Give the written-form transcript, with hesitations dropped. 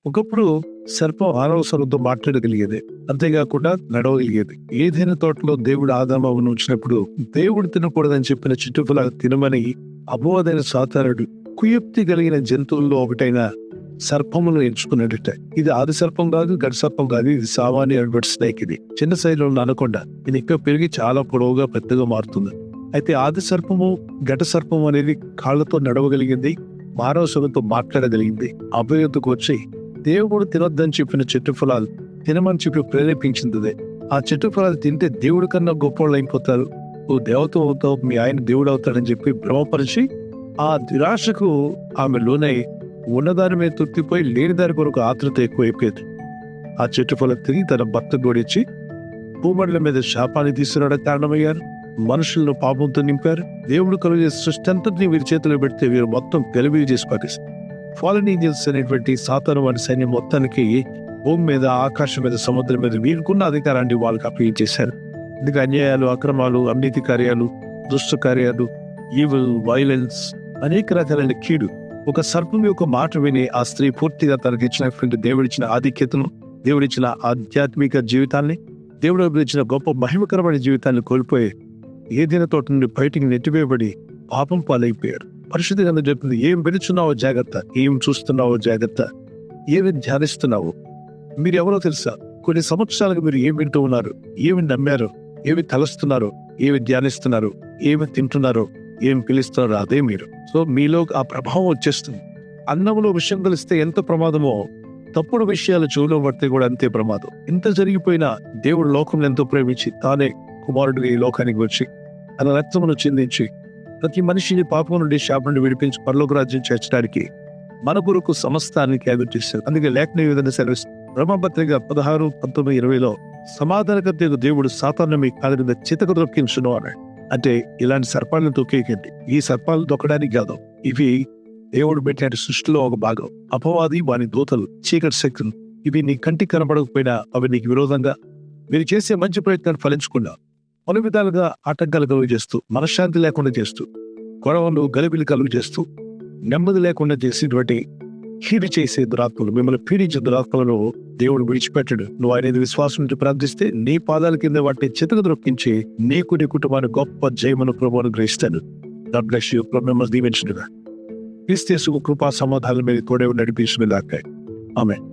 ఒకప్పుడు సర్పం ఆరవ స్వరంతో మాట్లాడగలిగేది, అంతేకాకుండా నడవగలిగేది. ఏదైనా తోటలో దేవుడు ఆదామవును ఉంచినప్పుడు దేవుడు తినకూడదని చెప్పిన చిట్టుఫల తినమని అపవాదైన సాతానుడు కుయుక్తి కలిగిన జంతువుల్లో ఒకటైన సర్పమును ఎంచుకున్నట్ట. ఇది ఆది సర్పం కాదు, గడి సర్పం కాదు, ఇది సామాన్య అడ్వర్ట్ స్నేక్. ఇది చిన్న శైలిలో ఉన్న అనకొండ. ఇది ఇంకా పెరిగి చాలా పొడవుగా పెద్దగా మారుతుంది. అయితే ఆది సర్పము, ఘట సర్పం అనేది కాళ్ళతో నడవగలిగింది, మానవ స్వరంతో మాట్లాడగలిగింది. అభ్యర్థకు వచ్చి దేవుడు తినొద్దని చెప్పిన చెట్టు ఫలాలు తినమని చెప్పి ప్రేరేపించింది. ఆ చెట్టు ఫలాలు తింటే దేవుడి కన్నా గొప్పవాళ్ళు అయిపోతారు, ఓ దేవత అవుతావు, మీ ఆయన దేవుడు అవుతాడని చెప్పి భ్రమపరిచి ఆ నిరాశకు ఆమె లోనై ఉన్నదాని మీద తృప్తిపోయి లేని దాని కొరకు ఆతృత ఎక్కువైపోయేది. ఆ చెట్టు ఫలం తిరిగి తన భర్త గోడిచ్చి భూమండలం మీద శాపాన్ని తీసుకురావడానికి కారణమయ్యారు. మనుషులను పాపంతో నింపారు. దేవుడు కలిగే సృష్టి అంతటినీ వీరి చేతిలో పెడితే వీరు మొత్తం గలిబిలి చేసి పాకిస్తారు. ఫాలన్ ఏంజల్స్ అనేటువంటి సాతాను వారి సైన్యం మొత్తానికి భూమి మీద, ఆకాశం మీద, సముద్రం మీద వీరికున్న అధికారాన్ని వాళ్ళకి అప్పగించేశారు. ఇందుకు అన్యాయాలు, అక్రమాలు, అవినీతి కార్యాలు, దుష్ట కార్యాలు, ఈవిల్, వైలెన్స్, అనేక రకాలైన కీడు. ఒక సర్పం యొక్క మాట విని ఆ స్త్రీ పూర్తిగా తనకిచ్చినటువంటి దేవుడిచ్చిన ఆధిక్యతను, దేవుడిచ్చిన ఆధ్యాత్మిక జీవితాన్ని, దేవుడు ఇచ్చిన గొప్ప మహిమకరమైన జీవితాన్ని కోల్పోయి ఏదైనా తోట నుండి బయటికి నెట్టివేయబడి పాపం పాలైపోయారు. పరిశుద్ధ గ్రంథం చెప్పింది, ఏం వినుచున్నావో జాగ్రత్త, ఏం చూస్తున్నావో జాగ్రత్త, ఏమి ధ్యానిస్తున్నావో. మీరు ఎవరో తెలుసా? కొన్ని సంవత్సరాలుగా మీరు ఏం వింటూ ఉన్నారు, ఏమి నమ్మారో, ఏమి తలస్తున్నారో, ఏమి ధ్యానిస్తున్నారో, ఏమి తింటున్నారో, ఏం పిలుస్తున్నారో అదే మీరు. సో మీలో ఆ ప్రభావం వచ్చేస్తుంది. అన్నంలో విషయం కలిస్తే ఎంత ప్రమాదమో, తప్పుడు విషయాలు చెవులో పడితే కూడా అంతే ప్రమాదం. ఇంత జరిగిపోయినా దేవుడు లోకం ఎంతో ప్రేమించి తానే కుమారుడిగా ఈ లోకానికి వచ్చి తన రక్తమును చిందించి ప్రతి మనిషిని పాపం నుండి, శాపం నుండి విడిపించి పరలోక రాజ్యం చేర్చడానికి మన కొరకు సమస్తాన్ని త్యాగం చేశారు. అందుకే లేఖన ఈ విధంగా సెలవిస్తారు. రోమాపత్రిక 16:19-20లో సమాధానకర్త దేవుడు సాతాను మీ కాళ్ళ మీద చితక దొక్కించును అన్నాడు. అంటే ఇలాంటి సర్పాలను తొక్కేయకండి. ఈ సర్పాలు దొక్కడానికి కాదు, ఇవి దేవుడు పెట్టిన సృష్టిలో ఒక భాగం. అపవాది, వాని దూతలు, చీకటి శక్తులు, ఇవి నీ కంటికి కనబడకపోయినా అవి నీకు విరోధంగా మీరు చేసే మంచి ప్రయత్నాలు ఫలించకుండా పలు విధాలుగా ఆటంకాలు కలుగు చేస్తూ, మనశ్శాంతి లేకుండా చేస్తూ, గొడవలు, గలిబిలి కలుగు చేస్తూ, నెమ్మది లేకుండా చేసేటువంటి కీడు చేసే దురాత్మలు, మిమ్మల్ని పీడించే దురాత్మలను దేవుడు విడిచిపెట్టడు. నువ్వు ఆయన విశ్వాసం నుంచి ప్రార్థిస్తే నీ పాదాల కింద వాటిని చితక దొక్కించి నీకు, నీ కుటుంబాన్ని గొప్ప జయమును, ప్రభువును గ్రహిస్తాడు. God bless you. మిమ్మల్ని దీవించునుగా. క్రీస్తు యేసు కృపా సమాధానం మీద తోడే నడిపించును గాక. ఆమేన్.